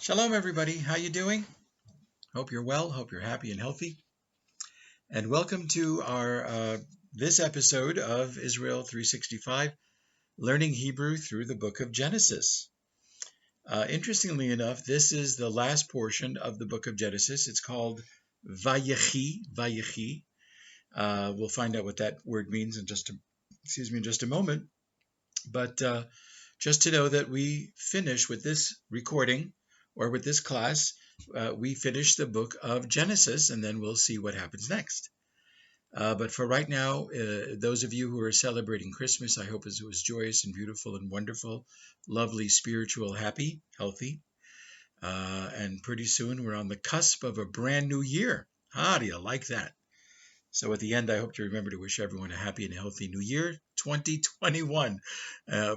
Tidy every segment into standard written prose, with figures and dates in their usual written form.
Shalom, everybody. How you doing? Hope you're well. Hope you're happy and healthy. And welcome to our this episode of Israel 365, Learning Hebrew through the Book of Genesis. Interestingly enough, this is the last portion of the Book of Genesis. It's called Vayechi. Vayechi. We'll find out what that word means in just a moment. But just to know that we finish with this recording or with this class, we finish the book of Genesis, and then we'll see what happens next. But for right now, those of you who are celebrating Christmas, I hope it was joyous and beautiful and wonderful, lovely, spiritual, happy, healthy. And pretty soon we're on the cusp of a brand new year. How do you like that? So at the end, I hope to remember to wish everyone a happy and healthy new year, 2021.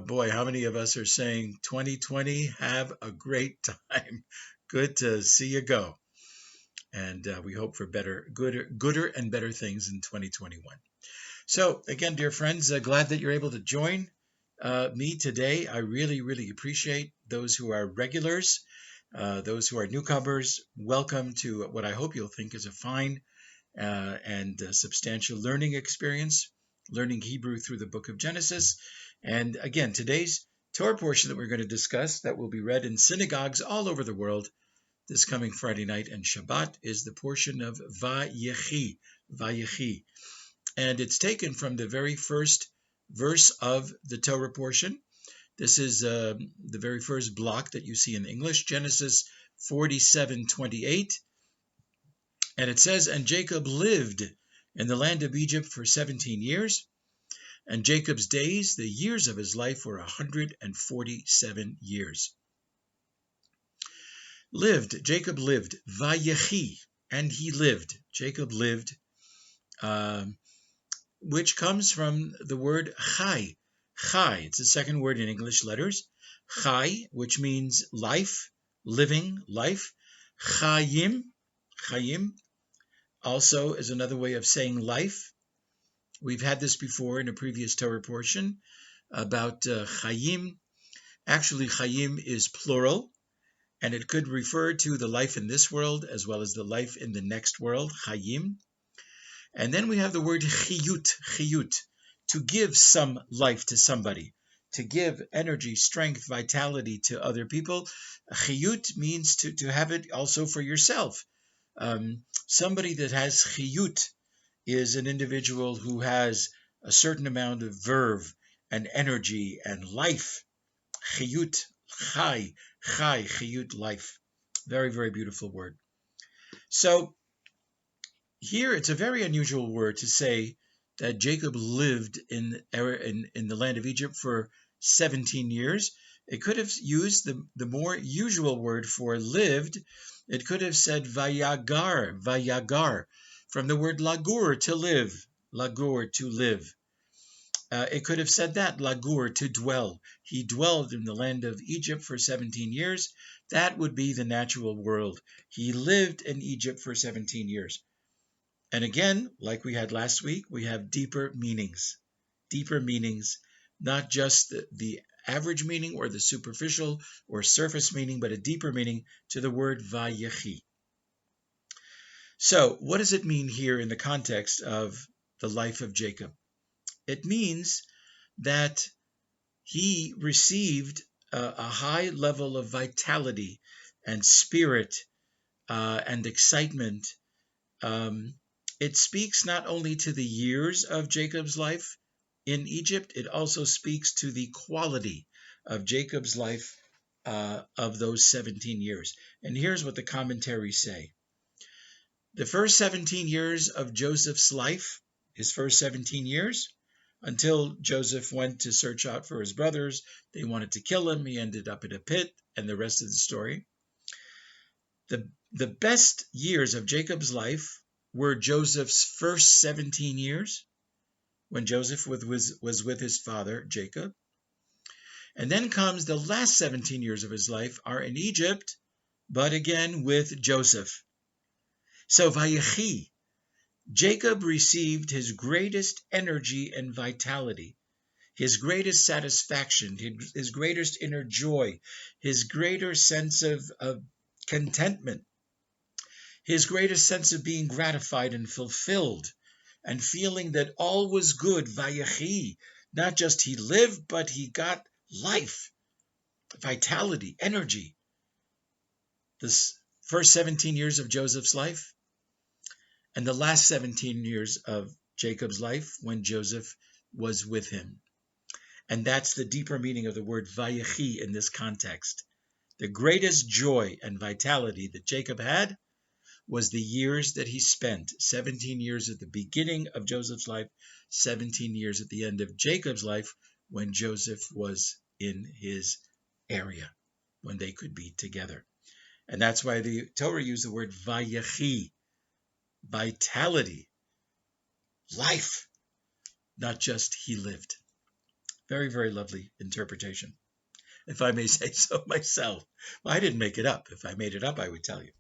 Boy, how many of us are saying 2020, have a great time. Good to see you go. And we hope for gooder and better things in 2021. So again, dear friends, glad that you're able to join me today. I really, really appreciate those who are regulars, those who are newcomers. Welcome to what I hope you'll think is a fine and substantial learning experience, learning Hebrew through the book of Genesis. And again, today's Torah portion that we're going to discuss that will be read in synagogues all over the world this coming Friday night and Shabbat is the portion of Vayechi, Vayechi. And it's taken from the very first verse of the Torah portion. This is the very first block that you see in English, Genesis 47:28. And it says, and Jacob lived in the land of Egypt for 17 years, and Jacob's days, the years of his life, were 147 years. Jacob lived, Vayechi, and he lived. Jacob lived, which comes from the word chai. Chai, it's the second word in English letters. Chai, which means life, living, life. Chayim also is another way of saying life. We've had this before in a previous Torah portion about chayim. Actually, chayim is plural, and it could refer to the life in this world as well as the life in the next world, chayim. And then we have the word chiyut, to give some life to somebody, to give energy, strength, vitality to other people. Chiyut means to have it also for yourself. Somebody that has chiyut is an individual who has a certain amount of verve and energy and life. Chiyut, chai, chiyut, life. Very, very beautiful word. So here it's a very unusual word to say that Jacob lived in the land of Egypt for 17 years. It could have used the more usual word for lived. It could have said vayagar, from the word lagur, to live, lagur, to live. It could have said that, lagur, to dwell. He dwelled in the land of Egypt for 17 years. That would be the natural world. He lived in Egypt for 17 years. And again, like we had last week, we have deeper meanings, not just the average meaning or the superficial or surface meaning, but a deeper meaning to the word Vayechi. So what does it mean here in the context of the life of Jacob? It means that he received a high level of vitality and spirit and excitement. It speaks not only to the years of Jacob's life in Egypt, it also speaks to the quality of Jacob's life of those 17 years. And here's what the commentaries say. The first 17 years of Joseph's life, his first 17 years, until Joseph went to search out for his brothers, they wanted to kill him, he ended up in a pit, and the rest of the story. The best years of Jacob's life were Joseph's first 17 years, when Joseph was with his father, Jacob. And then comes the last 17 years of his life are in Egypt, but again with Joseph. So Vayechi, Jacob received his greatest energy and vitality, his greatest satisfaction, his greatest inner joy, his greater sense of contentment, his greatest sense of being gratified and fulfilled, and feeling that all was good, Vayechi. Not just he lived, but he got life, vitality, energy. This first 17 years of Joseph's life and the last 17 years of Jacob's life when Joseph was with him. And that's the deeper meaning of the word Vayechi in this context. The greatest joy and vitality that Jacob had was the years that he spent, 17 years at the beginning of Joseph's life, 17 years at the end of Jacob's life, when Joseph was in his area, when they could be together. And that's why the Torah used the word Vayechi, vitality, life, not just he lived. Very, very lovely interpretation, if I may say so myself. Well, I didn't make it up. If I made it up, I would tell you.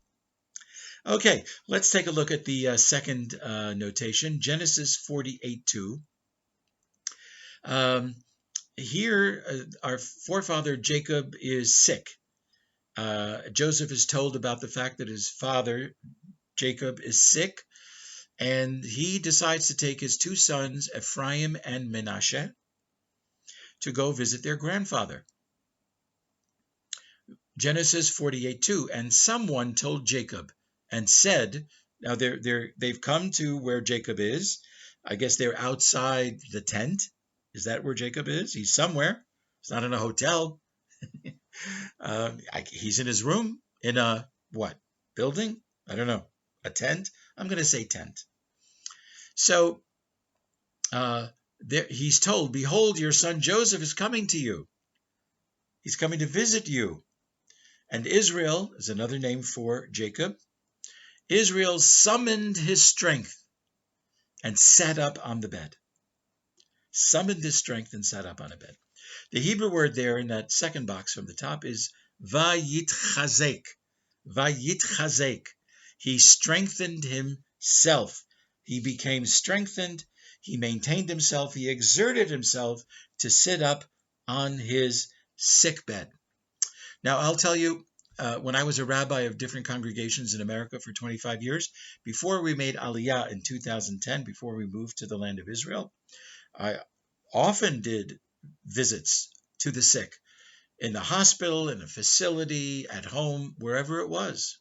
Okay, let's take a look at the second notation, Genesis 48:2. Here, our forefather Jacob is sick. Joseph is told about the fact that his father Jacob is sick, and he decides to take his two sons, Ephraim and Manasseh, to go visit their grandfather. Genesis 48:2, and someone told Jacob and said, now they've come to where Jacob is. I guess they're outside the tent. Is that where Jacob is? He's somewhere. He's not in a hotel. He's in his room in a what? Building? I don't know. A tent? I'm going to say tent. So he's told, behold, your son Joseph is coming to you. He's coming to visit you. And Israel is another name for Jacob. Israel summoned his strength and sat up on the bed. Summoned his strength and sat up on a bed. The Hebrew word there in that second box from the top is vayitchazek. Vayitchazek. He strengthened himself. He became strengthened. He maintained himself. He exerted himself to sit up on his sick bed. Now, I'll tell you, when I was a rabbi of different congregations in America for 25 years, before we made Aliyah in 2010, before we moved to the land of Israel, I often did visits to the sick in the hospital, in a facility, at home, wherever it was.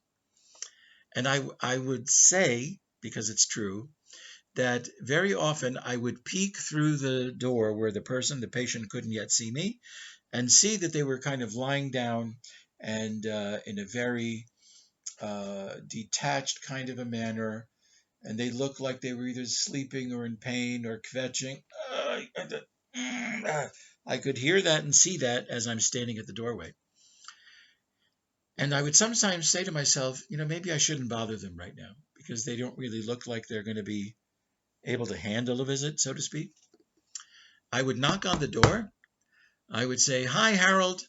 And I would say, because it's true, that very often I would peek through the door where the patient couldn't yet see me, and see that they were kind of lying down and in a very detached kind of a manner, and they looked like they were either sleeping or in pain or kvetching. I could hear that and see that as I'm standing at the doorway. And I would sometimes say to myself, maybe I shouldn't bother them right now because they don't really look like they're going to be able to handle a visit, so to speak. I would knock on the door. I would say, hi, Harold,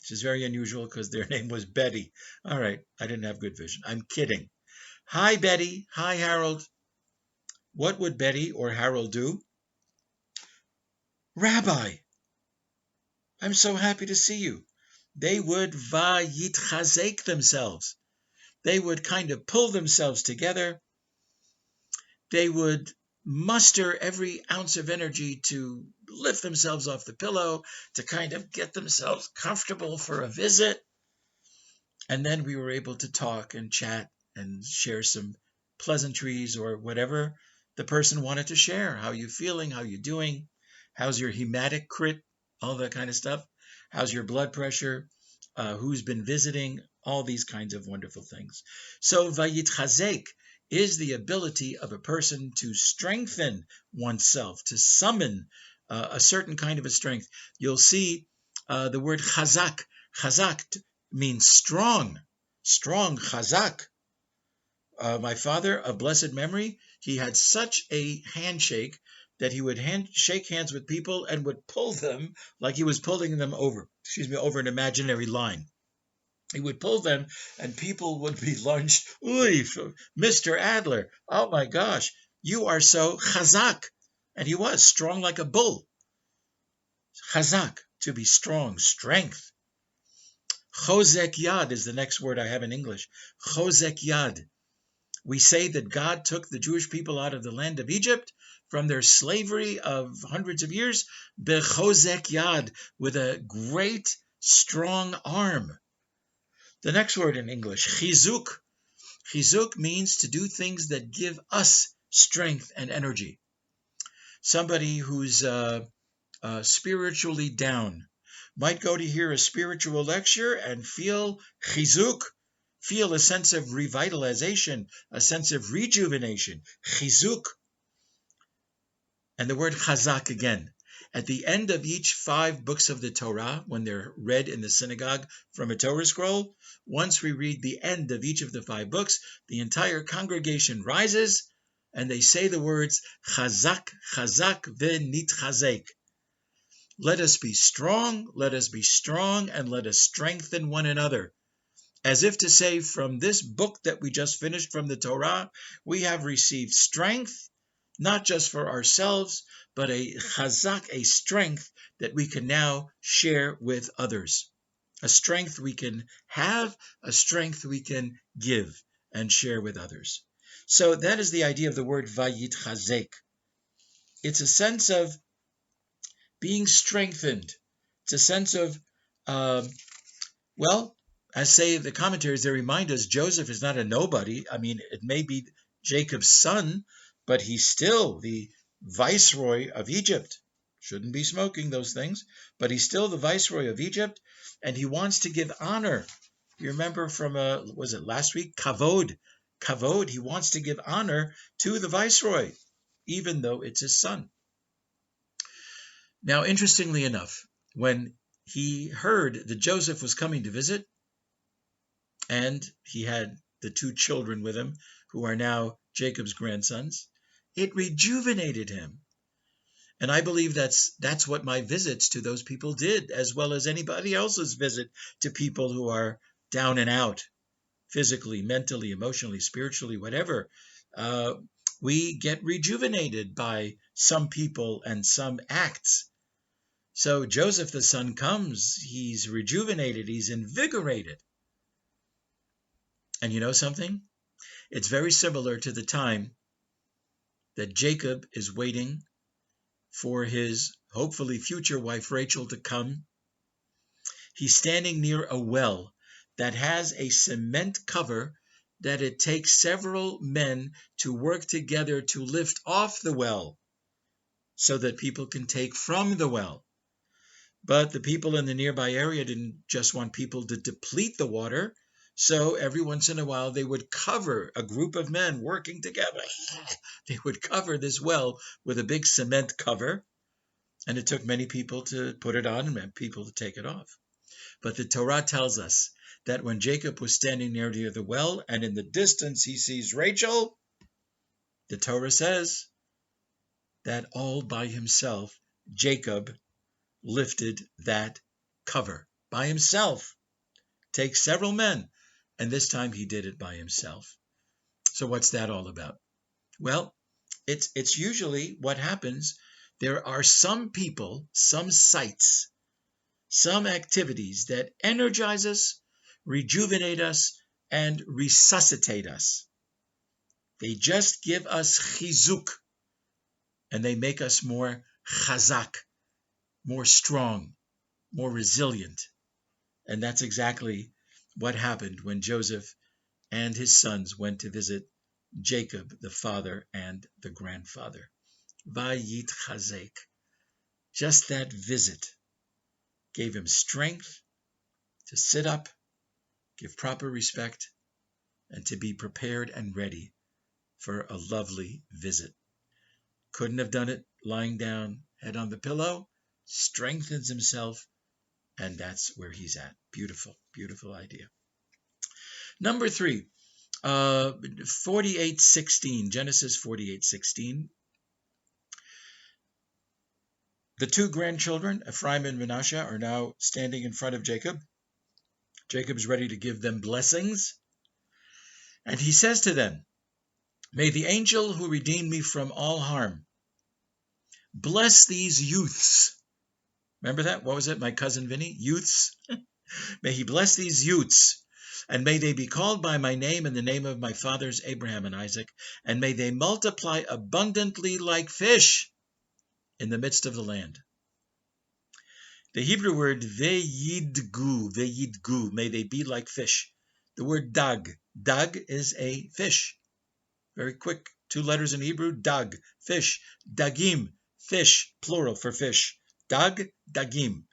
which is very unusual because their name was Betty. All right, I didn't have good vision. I'm kidding. Hi, Betty. Hi, Harold. What would Betty or Harold do? Rabbi, I'm so happy to see you. They would vayitchazek themselves. They would kind of pull themselves together. They would muster every ounce of energy to lift themselves off the pillow, to kind of get themselves comfortable for a visit. And then we were able to talk and chat and share some pleasantries or whatever the person wanted to share. How you feeling? How you doing? How's your hematocrit? All that kind of stuff. How's your blood pressure? Who's been visiting? All these kinds of wonderful things. So vayitchazek is the ability of a person to strengthen oneself, to summon a certain kind of a strength. You'll see the word chazak. Chazak means strong, chazak. My father of blessed memory, he had such a handshake that he would shake hands with people and would pull them like he was pulling them over an imaginary line. He would pull them and people would be lunged. Ooh, Mr. Adler, oh my gosh, you are so chazak. And he was strong like a bull. Chazak, to be strong, strength. Chozek yad is the next word I have in English. Chozek yad. We say that God took the Jewish people out of the land of Egypt from their slavery of hundreds of years, bechozek yad, with a great, strong arm. The next word in English, chizuk. Chizuk means to do things that give us strength and energy. Somebody who's spiritually down might go to hear a spiritual lecture and feel chizuk, feel a sense of revitalization, a sense of rejuvenation, chizuk. And the word chazak again. At the end of each 5 books of the Torah, when they're read in the synagogue from a Torah scroll, once we read the end of each of the 5 books, the entire congregation rises and they say the words chazak, chazak v'nitchazek. Let us be strong, and let us strengthen one another. As if to say, from this book that we just finished from the Torah, we have received strength, not just for ourselves, but a chazak, a strength that we can now share with others. A strength we can have, a strength we can give and share with others. So that is the idea of the word vayitchazek. It's a sense of being strengthened. It's a sense of, as say the commentaries, they remind us Joseph is not a nobody. I mean, it may be Jacob's son, but he's still the viceroy of Egypt. Shouldn't be smoking those things, but he's still the viceroy of Egypt, and he wants to give honor. You remember from, was it last week? Kavod. Kavod, he wants to give honor to the viceroy, even though it's his son. Now, interestingly enough, when he heard that Joseph was coming to visit, and he had the 2 children with him, who are now Jacob's grandsons, it rejuvenated him. And I believe that's what my visits to those people did, as well as anybody else's visit to people who are down and out, physically, mentally, emotionally, spiritually, whatever. We get rejuvenated by some people and some acts. So Joseph the son comes, he's rejuvenated, he's invigorated. And you know something? It's very similar to the time that Jacob is waiting for his hopefully future wife Rachel to come. He's standing near a well that has a cement cover that it takes several men to work together to lift off the well so that people can take from the well. But the people in the nearby area didn't just want people to deplete the water. So every once in a while, they would cover, a group of men working together. They would cover this well with a big cement cover. And it took many people to put it on and many people to take it off. But the Torah tells us that when Jacob was standing near the well and in the distance he sees Rachel, the Torah says that all by himself, Jacob lifted that cover by himself. Takes several men, and this time he did it by himself. So what's that all about? Well, it's usually what happens. There are some people, some sites, some activities that energize us, rejuvenate us, and resuscitate us. They just give us chizuk, and they make us more chazak, more strong, more resilient. And that's exactly what happened when Joseph and his sons went to visit Jacob, the father and the grandfather. Vayitchazek. Just that visit gave him strength to sit up, give proper respect, and to be prepared and ready for a lovely visit. Couldn't have done it lying down, head on the pillow, strengthens himself, and that's where he's at. Beautiful, beautiful idea. Number 3, 48:16, Genesis 48:16. The 2 grandchildren, Ephraim and Manasseh, are now standing in front of Jacob. Jacob's ready to give them blessings. And he says to them, "May the angel who redeemed me from all harm bless these youths." Remember that? What was it? My cousin Vinny? Youths? May he bless these youths, and may they be called by my name and the name of my fathers Abraham and Isaac, and may they multiply abundantly like fish in the midst of the land. The Hebrew word veyidgu, may they be like fish. The word dag is a fish. Very quick, 2 letters in Hebrew, dag, fish. Dagim, fish, plural for fish. Dag, dagim.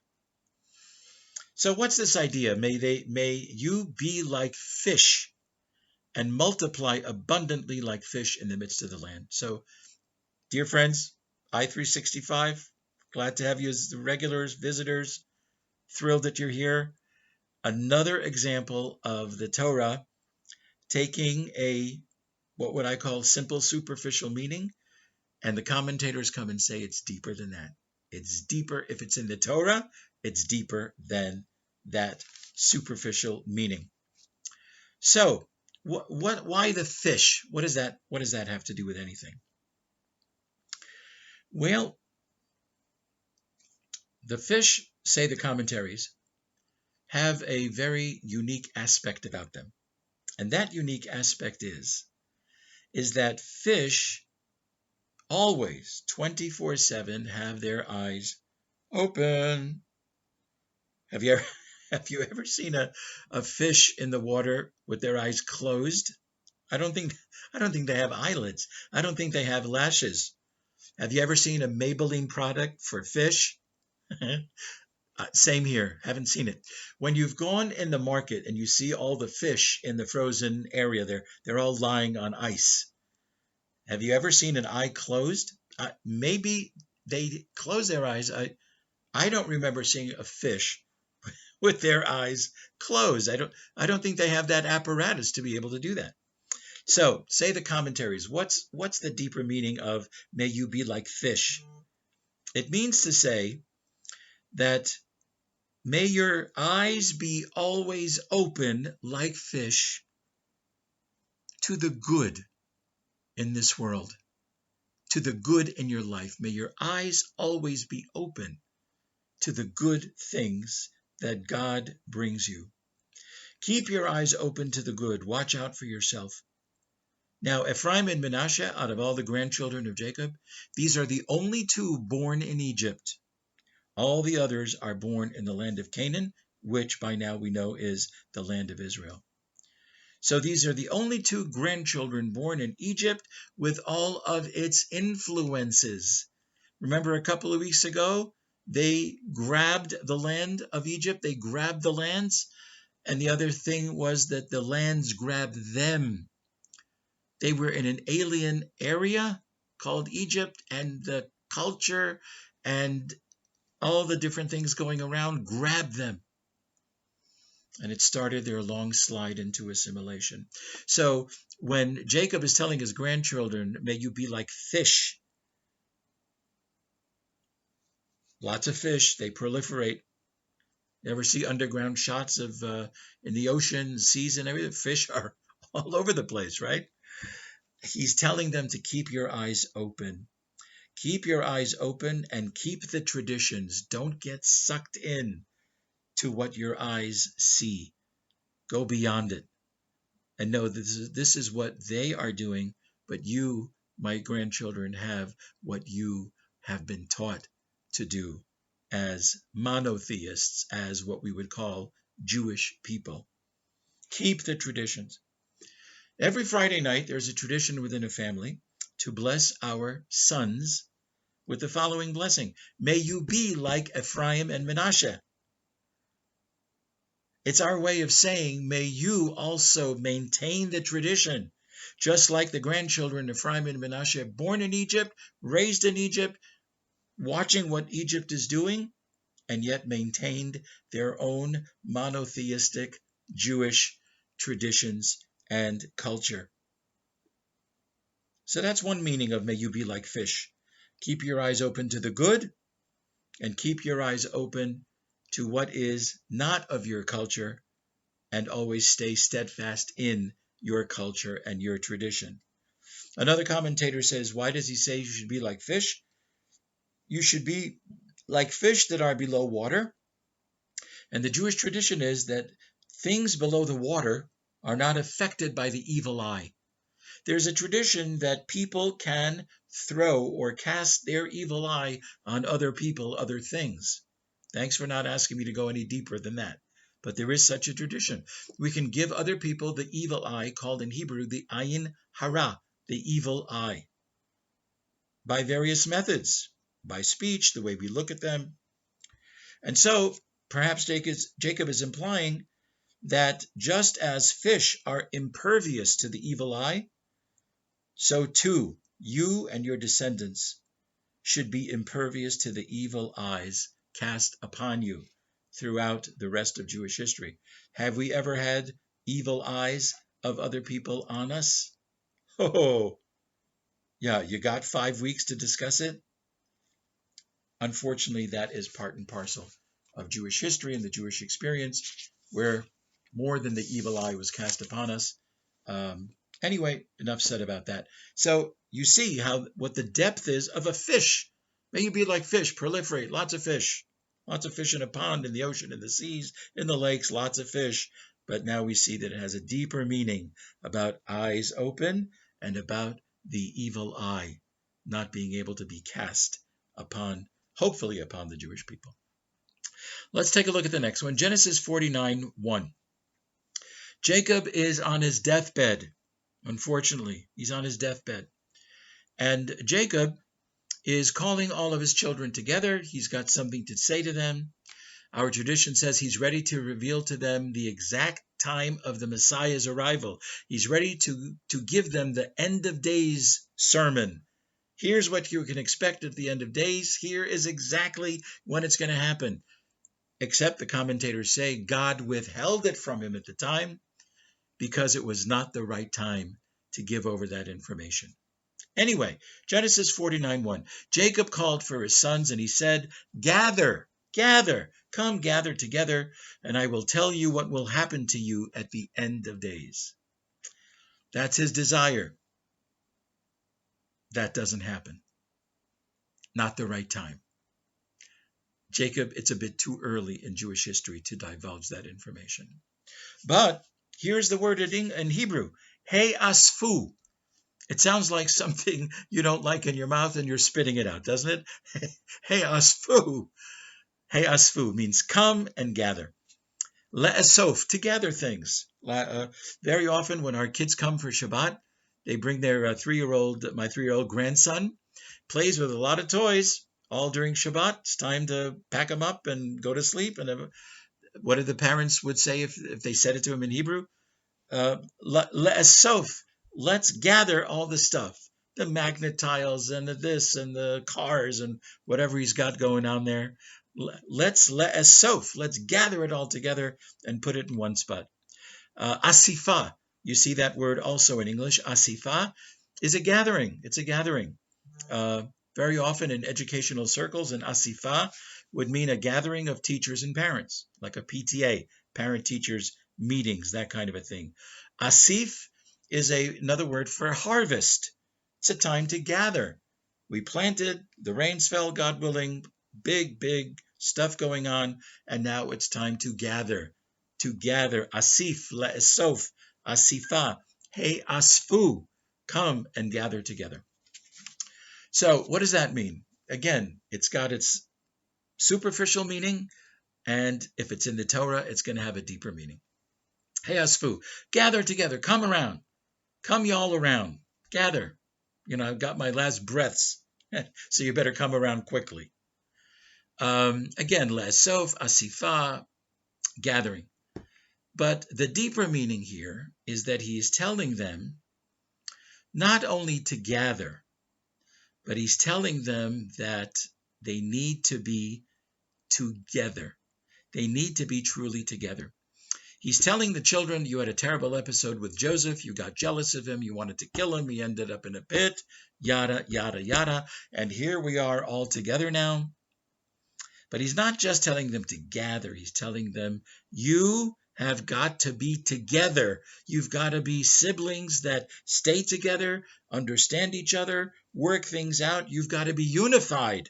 So what's this idea? May you be like fish and multiply abundantly like fish in the midst of the land. So, dear friends, I365, glad to have you as the regulars, visitors, thrilled that you're here. Another example of the Torah taking what would I call simple superficial meaning, and the commentators come and say it's deeper than that. It's deeper. If it's in the Torah, it's deeper than that superficial meaning. So, why the fish? What does that have to do with anything? Well, the fish, say the commentaries, have a very unique aspect about them. And that unique aspect is that fish always 24/7 have their eyes open. Have you ever seen a fish in the water with their eyes closed? I don't think they have eyelids. I don't think they have lashes. Have you ever seen a Maybelline product for fish? Same here. Haven't seen it. When you've gone in the market and you see all the fish in the frozen area there, they're all lying on ice. Have you ever seen an eye closed? Maybe they close their eyes. I don't remember seeing a fish with their eyes closed. I don't think they have that apparatus to be able to do that. So, say the commentaries. What's the deeper meaning of may you be like fish? It means to say that may your eyes be always open like fish to the good in this world, to the good in your life. May your eyes always be open to the good things that God brings you. Keep your eyes open to the good. Watch out for yourself. Now, Ephraim and Manasseh, out of all the grandchildren of Jacob, these are the only 2 born in Egypt. All the others are born in the land of Canaan, which by now we know is the land of Israel. So these are the only 2 grandchildren born in Egypt with all of its influences. Remember a couple of weeks ago, they grabbed the land of Egypt. They grabbed the lands. And the other thing was that the lands grabbed them. They were in an alien area called Egypt, and the culture and all the different things going around grabbed them. And it started their long slide into assimilation. So when Jacob is telling his grandchildren, may you be like fish. Lots of fish, they proliferate. You ever see underground shots of in the ocean, seas and everything? Fish are all over the place, right? He's telling them to keep your eyes open. Keep your eyes open and keep the traditions. Don't get sucked in to what your eyes see. Go beyond it and know this is what they are doing, but you, my grandchildren, have what you have been taught to do as monotheists, as what we would call Jewish people. Keep the traditions. Every Friday night, there's a tradition within a family to bless our sons with the following blessing. May you be like Ephraim and Manasseh. It's our way of saying, may you also maintain the tradition, just like the grandchildren of Ephraim and Manasseh, born in Egypt, raised in Egypt, watching what Egypt is doing, and yet maintained their own monotheistic Jewish traditions and culture. So that's one meaning of may you be like fish. Keep your eyes open to the good and keep your eyes open to what is not of your culture, and always stay steadfast in your culture and your tradition. Another commentator says, why does he say you should be like fish? You should be like fish that are below water, And the Jewish tradition is that things below the water are not affected by the evil eye. There's a tradition that people can throw or cast their evil eye on other people, other things. Thanks for not asking me to go any deeper than that. But there is such a tradition. We can give other people the evil eye, called in Hebrew the ayin hara, the evil eye, by various methods, by speech, the way we look at them. And so perhaps Jacob is implying that just as fish are impervious to the evil eye, so too you and your descendants should be impervious to the evil eyes cast upon you throughout the rest of Jewish history. Have we ever had evil eyes of other people on us? Oh, yeah, you got 5 weeks to discuss it? Unfortunately, that is part and parcel of Jewish history and the Jewish experience, where more than the evil eye was cast upon us. Anyway, enough said about that. So you see what the depth is of a fish. May you be like fish, proliferate, lots of fish in a pond, in the ocean, in the seas, in the lakes, lots of fish. But now we see that it has a deeper meaning about eyes open and about the evil eye not being able to be cast upon, hopefully upon the Jewish people. Let's take a look at the next one. Genesis 49:1. Jacob is on his deathbed. Unfortunately, he's on his deathbed. And Jacob is calling all of his children together. He's got something to say to them. Our tradition says he's ready to reveal to them the exact time of the Messiah's arrival. He's ready to give them the end of days sermon. Here's what you can expect at the end of days. Here is exactly when it's going to happen. Except the commentators say God withheld it from him at the time because it was not the right time to give over that information. Anyway, Genesis 49:1. Jacob called for his sons and he said, Gather, come gather together, and I will tell you what will happen to you at the end of days. That's his desire. That doesn't happen. Not the right time. Jacob, it's a bit too early in Jewish history to divulge that information. But here's the word in Hebrew, Hey asfu. It sounds like something you don't like in your mouth and you're spitting it out, doesn't it? Hey asfu. Hey asfu means come and gather. Le'asof, to gather things. Very often when our kids come for Shabbat, they bring their my 3-year-old grandson, plays with a lot of toys all during Shabbat. It's time to pack them up and go to sleep. And what did the parents would say if they said it to him in Hebrew? Le'asof, let's gather all the stuff, the magnet tiles and the this and the cars and whatever he's got going on there. Let's gather it all together and put it in one spot. Asifa, you see that word also in English. Asifa is a gathering. It's a gathering. Very often in educational circles, an asifa would mean a gathering of teachers and parents, like a PTA, parent-teachers meetings, that kind of a thing. Asif is another word for harvest. It's a time to gather. We planted, the rains fell, God willing, big stuff going on, and now it's time to gather. To gather, asif, le'esof, asifa, hey asfu, come and gather together. So what does that mean? Again, it's got its superficial meaning, and if it's in the Torah, it's going to have a deeper meaning. Hey asfu, gather together, come around, come y'all around, gather. I've got my last breaths, so you better come around quickly. Again, le'esof, asifa, gathering. But the deeper meaning here is that he is telling them not only to gather, but he's telling them that they need to be together. They need to be truly together. He's telling the children, you had a terrible episode with Joseph. You got jealous of him. You wanted to kill him. He ended up in a pit, yada, yada, yada. And here we are all together now. But he's not just telling them to gather. He's telling them, you have got to be together. You've got to be siblings that stay together, understand each other, work things out. You've got to be unified.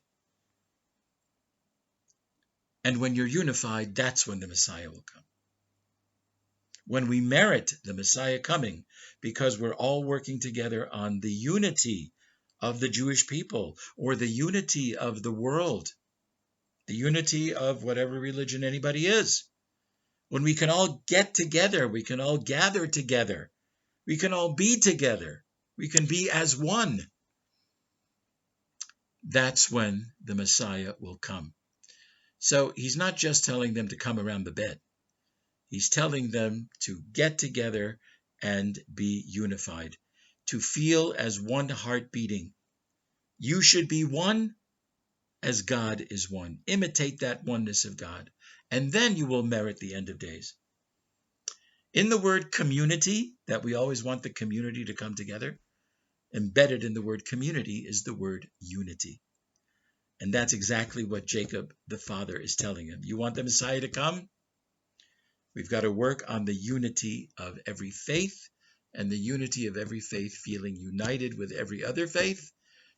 And when you're unified, that's when the Messiah will come. When we merit the Messiah coming, because we're all working together on the unity of the Jewish people, or the unity of the world, the unity of whatever religion anybody is. When we can all get together, we can all gather together, we can all be together, we can be as one. That's when the Messiah will come. So he's not just telling them to come around the bed. He's telling them to get together and be unified, to feel as one heart beating. You should be one as God is one. Imitate that oneness of God, and then you will merit the end of days. In the word community, that we always want the community to come together, embedded in the word community is the word unity. And that's exactly what Jacob, the father, is telling him. You want the Messiah to come? We've got to work on the unity of every faith, and the unity of every faith feeling united with every other faith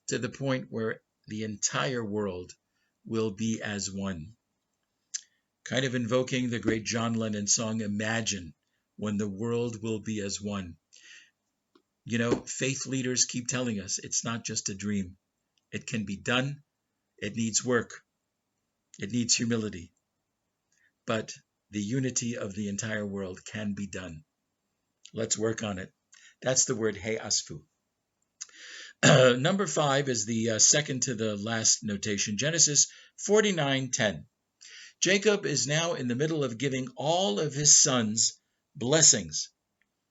to the point where the entire world will be as one. Kind of invoking the great John Lennon song, Imagine, when the world will be as one. You know, faith leaders keep telling us it's not just a dream. It can be done. It needs work. It needs humility. But the unity of the entire world can be done. Let's work on it. That's the word he'asfu. Number 5 is the second to the last notation, Genesis 49:10. Jacob is now in the middle of giving all of his sons blessings.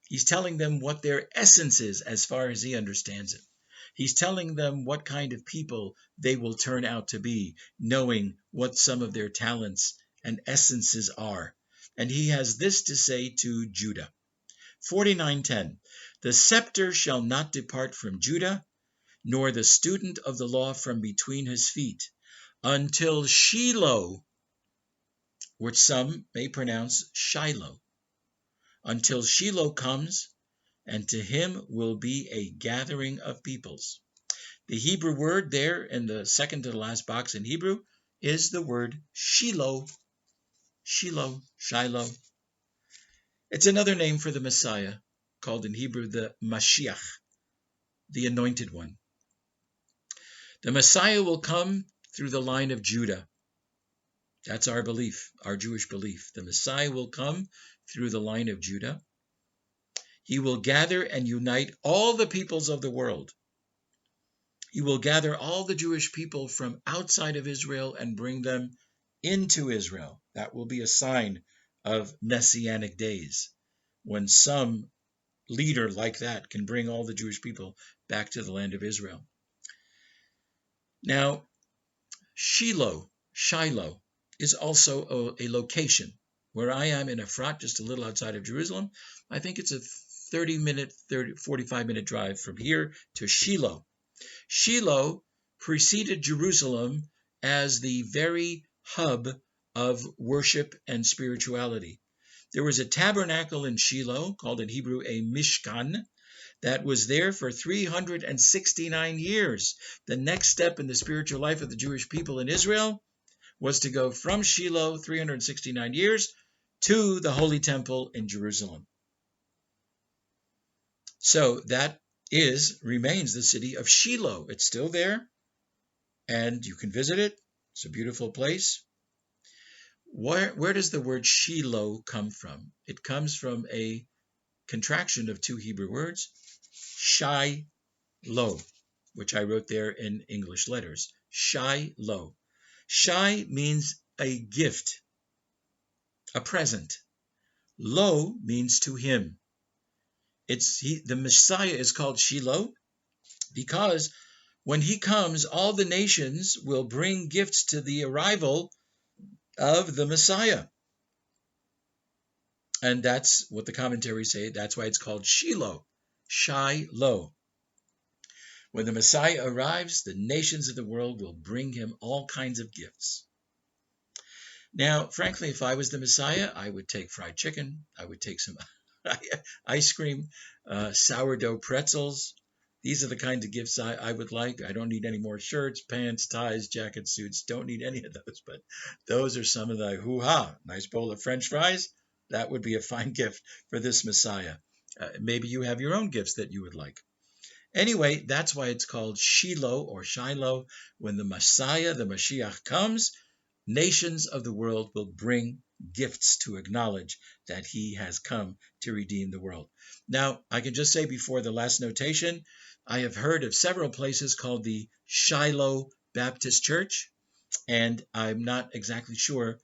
He's telling them what their essence is as far as he understands it. He's telling them what kind of people they will turn out to be, knowing what some of their talents and essences are. And he has this to say to Judah. 49:10. The scepter shall not depart from Judah, nor the student of the law from between his feet, until Shiloh, which some may pronounce Shiloh, until Shiloh comes, and to him will be a gathering of peoples. The Hebrew word there in the second to the last box in Hebrew is the word Shiloh. Shiloh, Shiloh. It's another name for the Messiah, called in Hebrew the Mashiach, the anointed one. The Messiah will come through the line of Judah. That's our belief, our Jewish belief. The Messiah will come through the line of Judah. He will gather and unite all the peoples of the world. He will gather all the Jewish people from outside of Israel and bring them into Israel. That will be a sign of Messianic days, when some leader like that can bring all the Jewish people back to the land of Israel. Now, Shiloh is also a location. Where I am in Efrat, just a little outside of Jerusalem, I think it's a 45-minute drive from here to Shiloh. Shiloh preceded Jerusalem as the very hub of worship and spirituality. There was a tabernacle in Shiloh, called in Hebrew a Mishkan, that was there for 369 years. The next step in the spiritual life of the Jewish people in Israel was to go from Shiloh, 369 years, to the Holy Temple in Jerusalem. So that remains the city of Shiloh. It's still there, and you can visit it. It's a beautiful place. Where does the word Shiloh come from? It comes from a contraction of two Hebrew words, Shai-lo, which I wrote there in English letters. Shai-lo. Shai means a gift, a present. Lo means to him. The Messiah is called Shiloh because when he comes, all the nations will bring gifts to the arrival of the Messiah. And that's what the commentaries say. That's why it's called Shiloh, Shai-lo. When the Messiah arrives, the nations of the world will bring him all kinds of gifts. Now, frankly, if I was the Messiah, I would take fried chicken. I would take some ice cream, sourdough pretzels, These are the kinds of gifts I would like. I don't need any more shirts, pants, ties, jackets, suits. Don't need any of those. But those are some of the hoo-ha. Nice bowl of French fries. That would be a fine gift for this Messiah. Maybe you have your own gifts that you would like. Anyway, that's why it's called Shiloh or Shiloh. When the Messiah, the Mashiach, comes, nations of the world will bring gifts to acknowledge that he has come to redeem the world. Now, I can just say before the last notation, I have heard of several places called the Shiloh Baptist Church, and I'm not exactly sure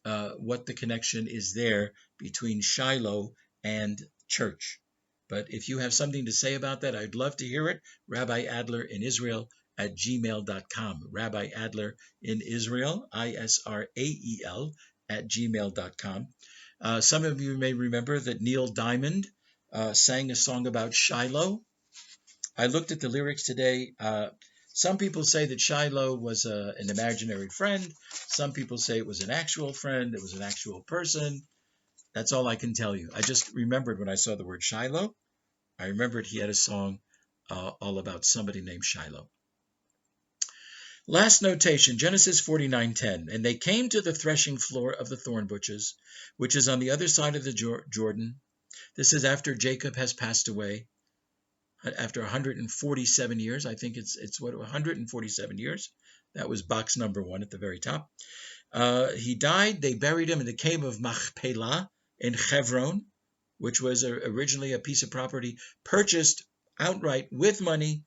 what the connection is there between Shiloh and church. But if you have something to say about that, I'd love to hear it. Rabbi Adler in Israel at gmail.com. Rabbi Adler in Israel, ISRAEL, at gmail.com. Some of you may remember that Neil Diamond sang a song about Shiloh. I looked at the lyrics today. Some people say that Shiloh was an imaginary friend. Some people say it was an actual friend. It was an actual person. That's all I can tell you. I just remembered when I saw the word Shiloh, I remembered he had a song all about somebody named Shiloh. Last notation, Genesis 49:10. And they came to the threshing floor of the thorn bushes, which is on the other side of the Jordan. This is after Jacob has passed away. After 147 years, I think it's 147 years. That was box number 1 at the very top. He died. They buried him in the cave of Machpelah in Hebron, which was originally a piece of property purchased outright with money,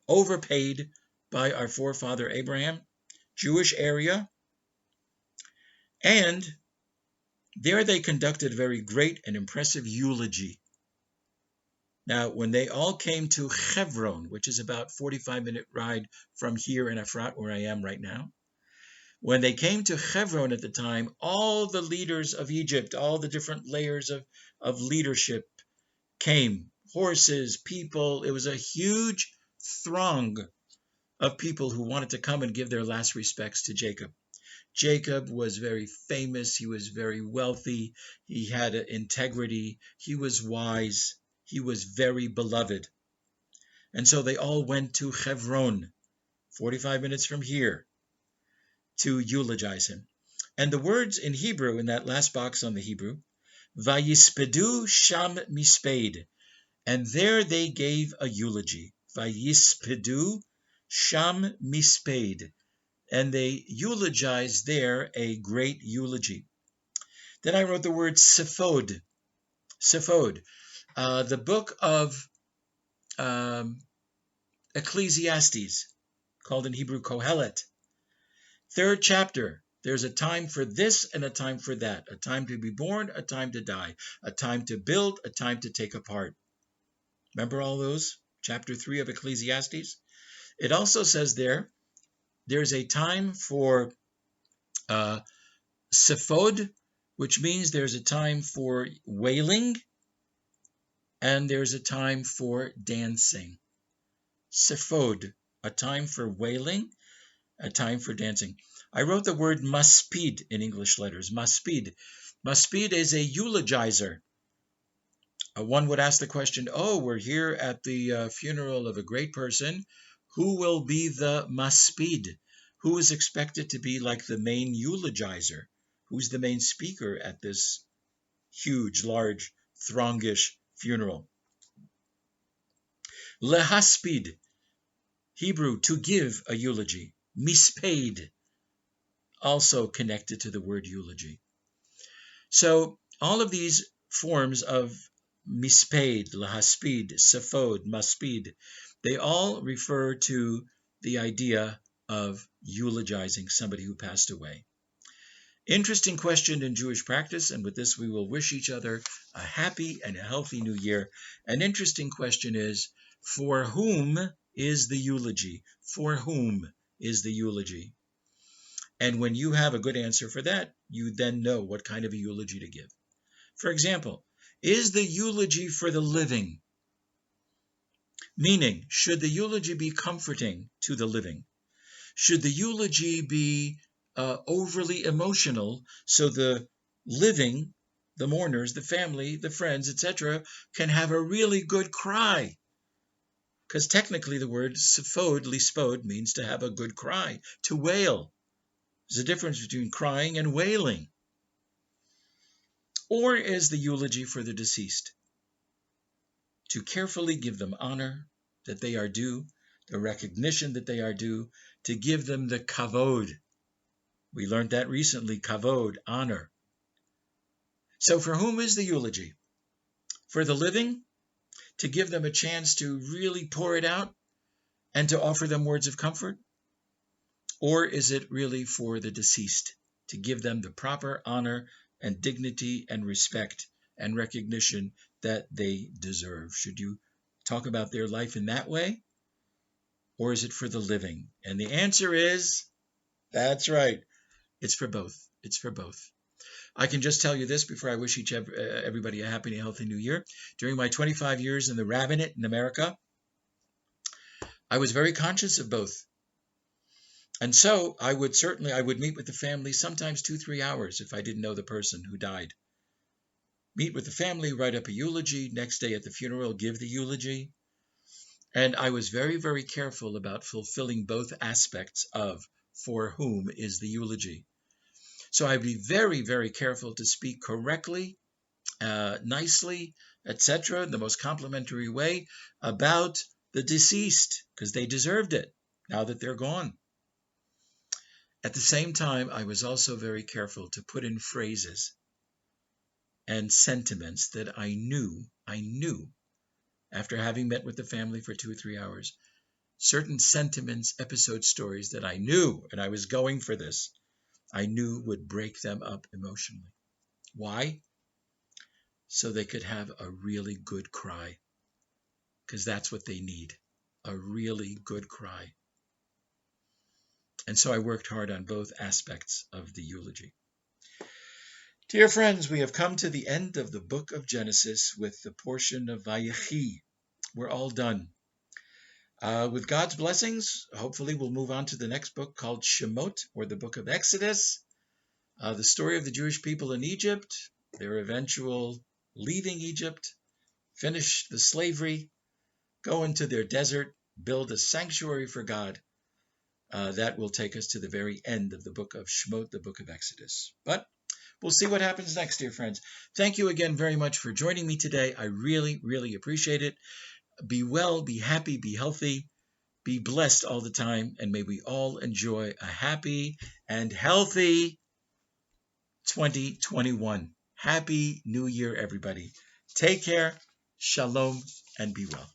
overpaid by our forefather Abraham, Jewish area. And there they conducted a very great and impressive eulogy. Now, when they all came to Hebron, which is about 45-minute ride from here in Efrat, where I am right now, when they came to Hebron at the time, all the leaders of Egypt, all the different layers of leadership came, horses, people. It was a huge throng of people who wanted to come and give their last respects to Jacob. Jacob was very famous. He was very wealthy. He had integrity. He was wise. He was very beloved. And so they all went to Hebron, 45 minutes from here, to eulogize him. And the words in Hebrew, in that last box on the Hebrew, Vayispedu sham misped. And there they gave a eulogy. Vayispedu sham misped. And they eulogized there a great eulogy. Then I wrote the word sephod. Sephod. The book of Ecclesiastes, called in Hebrew Kohelet. 3rd chapter. There's a time for this and a time for that. A time to be born, a time to die. A time to build, a time to take apart. Remember all those? Chapter 3 of Ecclesiastes. It also says there's a time for sephod, which means there's a time for wailing, and there's a time for dancing. Sephod, a time for wailing, a time for dancing. I wrote the word maspid in English letters. Maspid. Maspid is a eulogizer. One would ask the question, we're here at the funeral of a great person. Who will be the maspid? Who is expected to be like the main eulogizer? Who's the main speaker at this huge, large, throngish funeral? Lehaspid, Hebrew, to give a eulogy. Misped, also connected to the word eulogy. So all of these forms of misped, lehaspid, sephod, maspid, they all refer to the idea of eulogizing somebody who passed away. Interesting question in Jewish practice, and with this we will wish each other a happy and a healthy new year. An interesting question is, for whom is the eulogy? For whom is the eulogy? And when you have a good answer for that, you then know what kind of a eulogy to give. For example, is the eulogy for the living? Meaning, should the eulogy be comforting to the living? Should the eulogy be overly emotional so the living, the mourners, the family, the friends, etc., can have a really good cry? Because technically the word sifod, lispod, means to have a good cry, to wail. There's a difference between crying and wailing. Or is the eulogy for the deceased, to carefully give them honor that they are due, the recognition that they are due, to give them the kavod. We learned that recently, kavod, honor. So for whom is the eulogy? For the living, to give them a chance to really pour it out and to offer them words of comfort? Or is it really for the deceased, to give them the proper honor and dignity and respect and recognition that they deserve? Should you talk about their life in that way? Or is it for the living? And the answer is, that's right, it's for both. It's for both. I can just tell you this before I wish everybody a happy and healthy new year. During my 25 years in the rabbinate in America, I was very conscious of both. And so I would meet with the family sometimes 2-3 hours if I didn't know the person who died. Meet with the family, write up a eulogy, next day at the funeral, give the eulogy. And I was very, very careful about fulfilling both aspects of for whom is the eulogy. So I'd be very, very careful to speak correctly, nicely, etc., in the most complimentary way about the deceased, because they deserved it now that they're gone. At the same time, I was also very careful to put in phrases and sentiments that I knew, after having met with the family for 2 or 3 hours, certain sentiments, episode stories that I knew, and I was going for this, I knew would break them up emotionally. Why? So they could have a really good cry, because that's what they need, a really good cry. And so I worked hard on both aspects of the eulogy. Dear friends, we have come to the end of the book of Genesis with the portion of Vayechi. We're all done. With God's blessings, hopefully we'll move on to the next book called Shemot, or the book of Exodus, the story of the Jewish people in Egypt, their eventual leaving Egypt, finish the slavery, go into their desert, build a sanctuary for God. That will take us to the very end of the book of Shemot, the book of Exodus. But we'll see what happens next, dear friends. Thank you again very much for joining me today. I really, really appreciate it. Be well, be happy, be healthy, be blessed all the time, and may we all enjoy a happy and healthy 2021. Happy New Year, everybody. Take care, shalom, and be well.